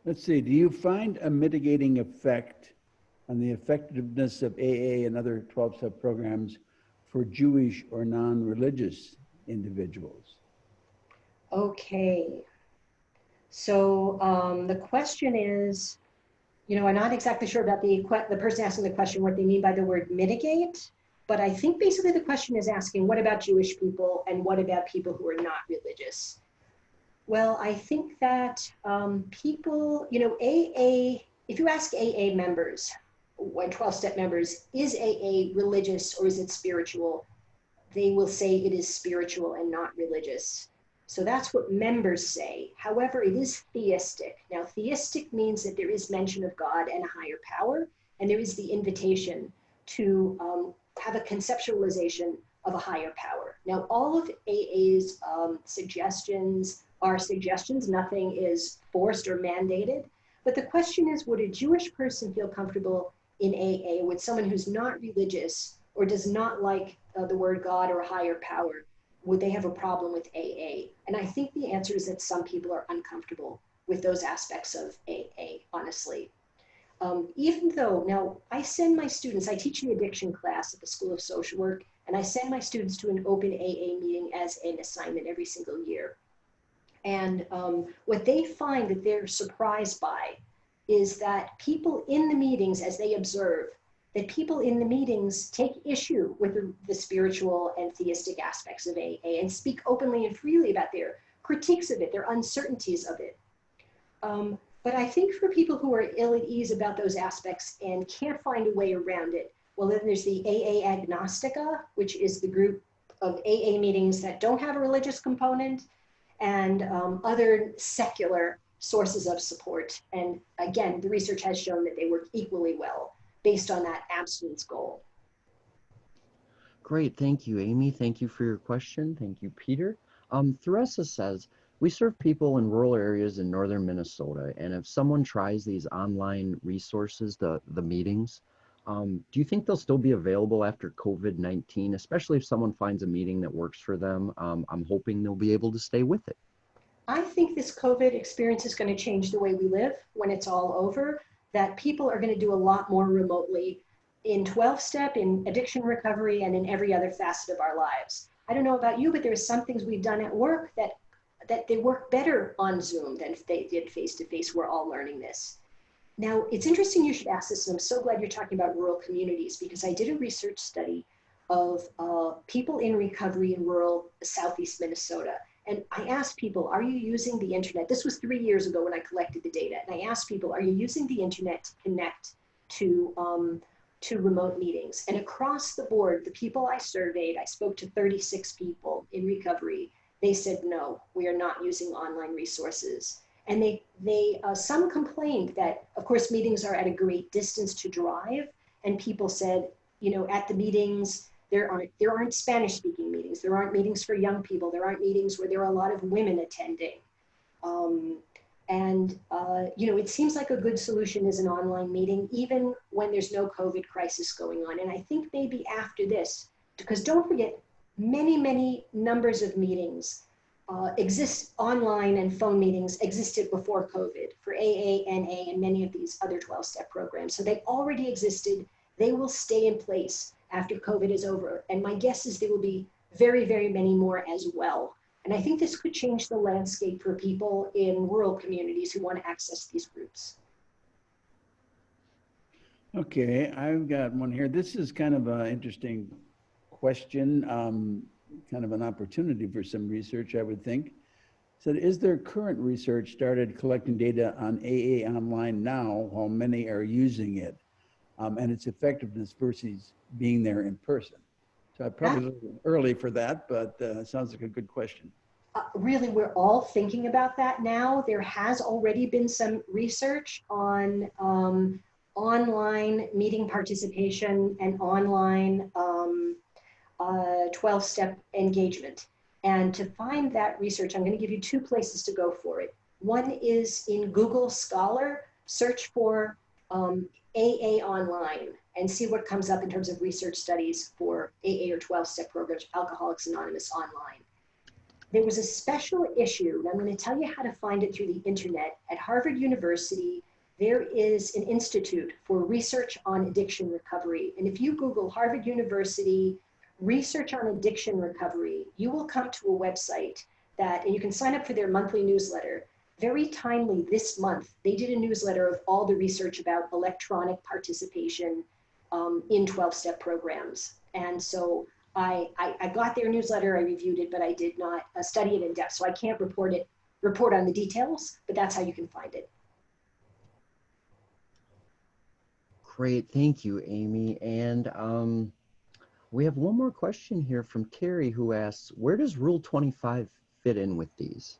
Let's see, do you find a mitigating effect on the effectiveness of AA and other 12-step programs for Jewish or non-religious individuals. Okay. So the question is, I'm not exactly sure about the person asking the question, what they mean by the word mitigate, but I think basically the question is asking, what about Jewish people and what about people who are not religious? Well, I think that people, AA, if you ask AA members, 12-step members, is AA religious or is it spiritual? They will say it is spiritual and not religious. So that's what members say. However, it is theistic. Now, theistic means that there is mention of God and a higher power, and there is the invitation to have a conceptualization of a higher power. Now, all of AA's suggestions are suggestions. Nothing is forced or mandated. But the question is, would a Jewish person feel comfortable in AA with someone who's not religious or does not like the word God or higher power? Would they have a problem with AA? And I think the answer is that some people are uncomfortable with those aspects of AA, honestly. Even though, now I send my students, I teach the addiction class at the School of Social Work, and I send my students to an open AA meeting as an assignment every single year. And what they find that they're surprised by is that people in the meetings, as they observe, that people in the meetings take issue with the spiritual and theistic aspects of AA and speak openly and freely about their critiques of it, their uncertainties of it. But I think for people who are ill at ease about those aspects and can't find a way around it, well, then there's the AA Agnostica, which is the group of AA meetings that don't have a religious component, and other secular sources of support. And again, the research has shown that they work equally well based on that abstinence goal. Great, thank you, Amy. Thank you for your question. Thank you, Peter. Theresa says, we serve people in rural areas in northern Minnesota, and if someone tries these online resources, the meetings, do you think they'll still be available after COVID-19, especially if someone finds a meeting that works for them? I'm hoping they'll be able to stay with it. I think this COVID experience is going to change the way we live when it's all over, that people are going to do a lot more remotely in 12-step, in addiction recovery, and in every other facet of our lives. I don't know about you, but there's some things we've done at work that they work better on Zoom than they did face-to-face. We're all learning this. Now, it's interesting you should ask this, and I'm so glad you're talking about rural communities, because I did a research study of people in recovery in rural Southeast Minnesota. And I asked people, are you using the internet? This was 3 years ago when I collected the data. And I asked people, are you using the internet to connect to remote meetings? And across the board, the people I surveyed, I spoke to 36 people in recovery. They said, no, we are not using online resources. And some complained that, of course, meetings are at a great distance to drive. And people said, at the meetings, there aren't Spanish-speaking meetings. There aren't meetings for young people. There aren't meetings where there are a lot of women attending. It seems like a good solution is an online meeting, even when there's no COVID crisis going on. And I think maybe after this, because don't forget, many numbers of meetings exist online, and phone meetings existed before COVID for AA, NA, and many of these other 12-step programs. So they already existed. They will stay in place after COVID is over. And my guess is there will be very, very many more as well. And I think this could change the landscape for people in rural communities who want to access these groups. Okay, I've got one here. This is kind of an interesting question, kind of an opportunity for some research, I would think. So is there current research started collecting data on AA online now while many are using it, and its effectiveness versus being there in person? So probably a little early for that, but sounds like a good question. Really, we're all thinking about that now. There has already been some research on online meeting participation and online 12-step engagement. And to find that research, I'm going to give you 2 places to go for it. One is in Google Scholar, search for AA online and see what comes up in terms of research studies for AA or 12-step programs, Alcoholics Anonymous online. There was a special issue, and I'm going to tell you how to find it through the internet. At Harvard University, there is an institute for research on addiction recovery. And if you Google Harvard University research on addiction recovery, you will come to a website that, and you can sign up for their monthly newsletter. Very timely this month, they did a newsletter of all the research about electronic participation in 12-step programs. And so I got their newsletter, I reviewed it, but I did not study it in depth. So I can't report on the details, but that's how you can find it. Great, thank you, Amy. And we have one more question here from Terry, who asks, where does Rule 25 fit in with these?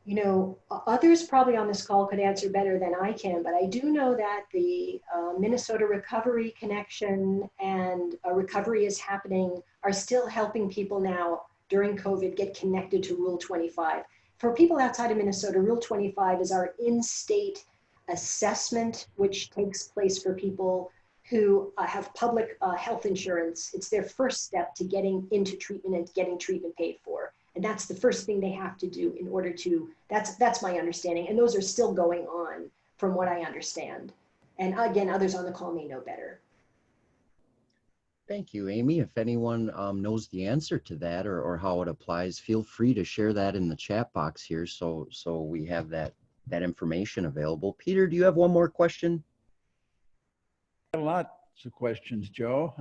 You know, others probably on this call could answer better than I can, but I do know that the Minnesota Recovery Connection and Recovery is Happening are still helping people now during COVID get connected to Rule 25. For people outside of Minnesota, Rule 25 is our in-state assessment, which takes place for people who have public health insurance. It's their first step to getting into treatment and getting treatment paid for. And that's the first thing they have to do in order to, that's my understanding. And those are still going on from what I understand. And again, others on the call may know better. Thank you, Amy. If anyone knows the answer to that or how it applies, feel free to share that in the chat box here so we have that information available. Peter, do you have one more question? Lots of questions, Joe.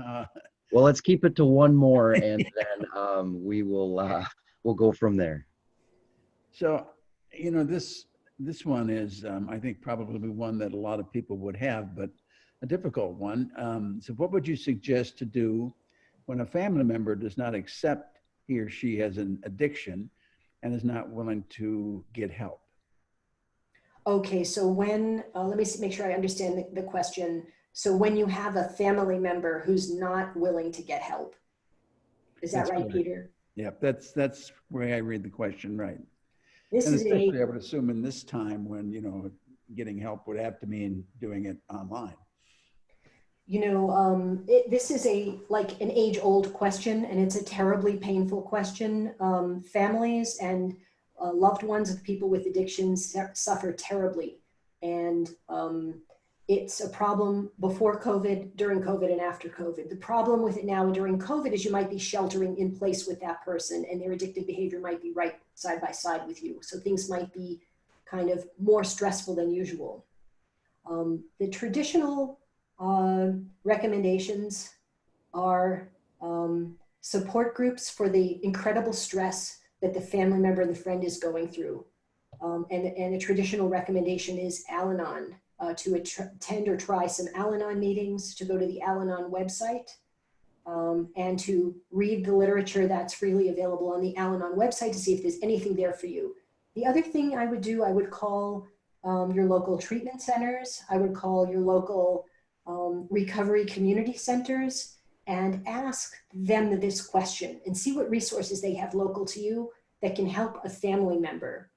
Well, let's keep it to one more, and then we will we'll go from there. So, you know, this one is, I think, probably one that a lot of people would have, but a difficult one. So what would you suggest to do when a family member does not accept he or she has an addiction and is not willing to get help? Okay, so when, let me make sure I understand the question. So when you have a family member who's not willing to get help, is that right, Peter? Yep, that's where I read the question, right. This and is especially I would assume in this time when, you know, getting help would have to mean doing it online. You know, this is like an age-old question, and it's a terribly painful question. Families and loved ones of people with addictions suffer terribly. And it's a problem before COVID, during COVID, and after COVID. The problem with it now during COVID is you might be sheltering in place with that person, and their addictive behavior might be right side by side with you. So things might be kind of more stressful than usual. The traditional recommendations are support groups for the incredible stress that the family member and the friend is going through. And a traditional recommendation is Al-Anon, to attend or try some Al-Anon meetings, to go to the Al-Anon website, and to read the literature that's freely available on the Al-Anon website to see if there's anything there for you. The other thing I would do, I would call your local treatment centers. I would call your local recovery community centers and ask them this question and see what resources they have local to you that can help a family member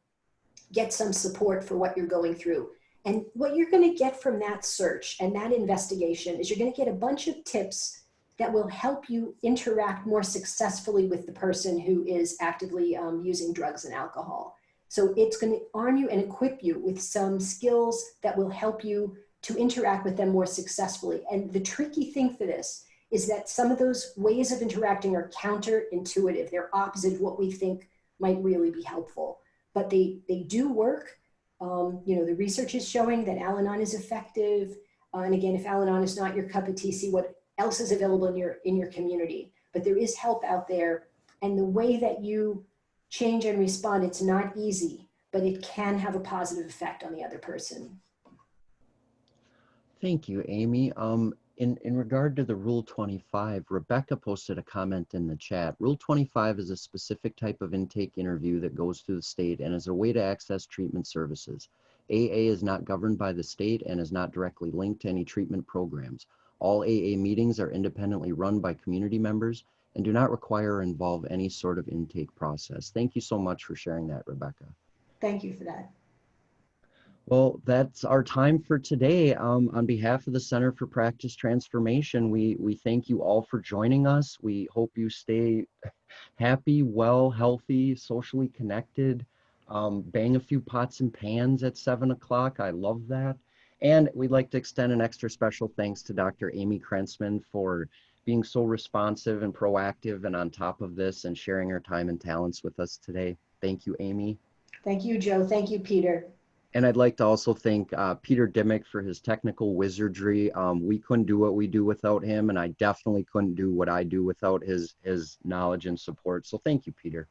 get some support for what you're going through. And what you're going to get from that search and that investigation is you're going to get a bunch of tips that will help you interact more successfully with the person who is actively using drugs and alcohol. So it's going to arm you and equip you with some skills that will help you to interact with them more successfully. And the tricky thing for this is that some of those ways of interacting are counterintuitive. They're opposite of what we think might really be helpful, but they do work. You know, the research is showing that Al-Anon is effective. And again, if Al-Anon is not your cup of tea, see what else is available in your community. But there is help out there. And the way that you change and respond, it's not easy, but it can have a positive effect on the other person. Thank you, Amy. In regard to the Rule 25, Rebecca posted a comment in the chat. Rule 25 is a specific type of intake interview that goes through the state and is a way to access treatment services. AA is not governed by the state and is not directly linked to any treatment programs. All AA meetings are independently run by community members and do not require or involve any sort of intake process. Thank you so much for sharing that, Rebecca. Thank you for that. Well, that's our time for today. On behalf of the Center for Practice Transformation, we thank you all for joining us. We hope you stay happy, well, healthy, socially connected. Bang a few pots and pans at 7 o'clock. I love that. And we'd like to extend an extra special thanks to Dr. Amy Krentzman for being so responsive and proactive and on top of this and sharing her time and talents with us today. Thank you, Amy. Thank you, Joe. Thank you, Peter. And I'd like to also thank Peter Dimmick for his technical wizardry. We couldn't do what we do without him, and I definitely couldn't do what I do without his knowledge and support. So thank you, Peter.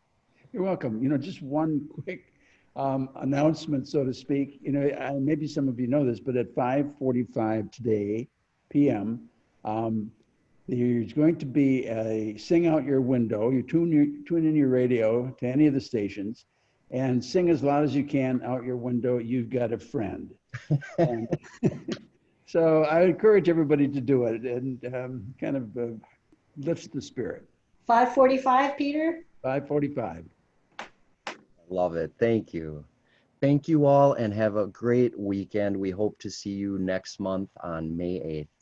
You're welcome. You know, just one quick announcement, so to speak. You know, maybe some of you know this, but at 5:45 today, p.m., there's going to be a sing out your window. You tune in your radio to any of the stations and sing as loud as you can out your window. You've got a friend. And so I encourage everybody to do it and kind of lifts the spirit. 5:45, Peter? 5:45. Love it. Thank you. Thank you all and have a great weekend. We hope to see you next month on May 8th.